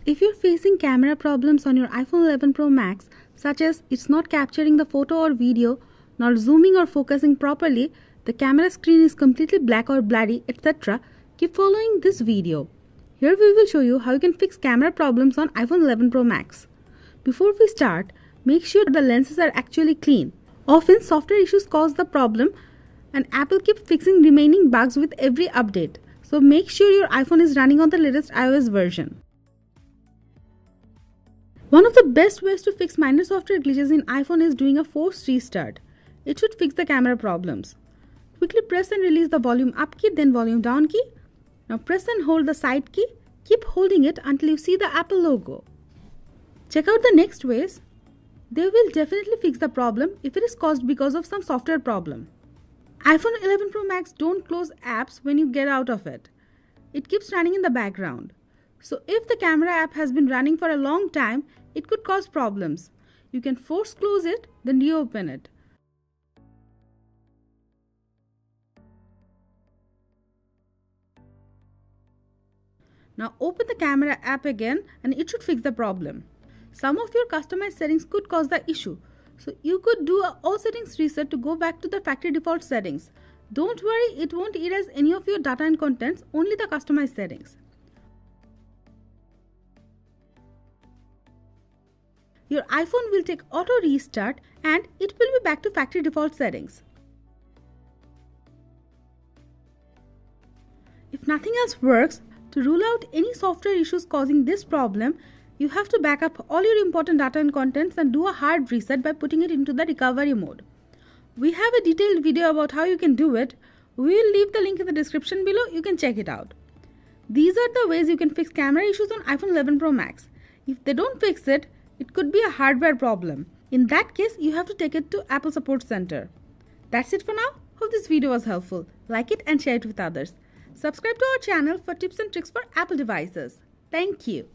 If you're facing camera problems on your iPhone 11 Pro Max, such as it's not capturing the photo or video, not zooming or focusing properly, the camera screen is completely black or blurry, etc., keep following this video. Here we will show you how you can fix camera problems on iPhone 11 Pro Max. Before we start, make sure the lenses are actually clean. Often software issues cause the problem and Apple keeps fixing remaining bugs with every update. So make sure your iPhone is running on the latest iOS version. One of the best ways to fix minor software glitches in iPhone is doing a forced restart. It should fix the camera problems. Quickly press and release the volume up key, then volume down key. Now press and hold the side key. Keep holding it until you see the Apple logo. Check out the next ways. They will definitely fix the problem if it is caused because of some software problem. iPhone 11 Pro Max don't close apps when you get out of it. It keeps running in the background. So if the camera app has been running for a long time, it could cause problems. You can force close it, then reopen it. Now open the camera app again and it should fix the problem. Some of your customized settings could cause the issue. So you could do a all settings reset to go back to the factory default settings. Don't worry, it won't erase any of your data and contents, only the customized settings. Your iPhone will take auto restart and it will be back to factory default settings. If nothing else works, to rule out any software issues causing this problem, you have to back up all your important data and contents and do a hard reset by putting it into the recovery mode. We have a detailed video about how you can do it. We will leave the link in the description below. You can check it out. These are the ways you can fix camera issues on iPhone 11 Pro Max. If they don't fix it, it could be a hardware problem. In that case, you have to take it to Apple Support Center. That's it for now. Hope this video was helpful. Like it and share it with others. Subscribe to our channel for tips and tricks for Apple devices. Thank you.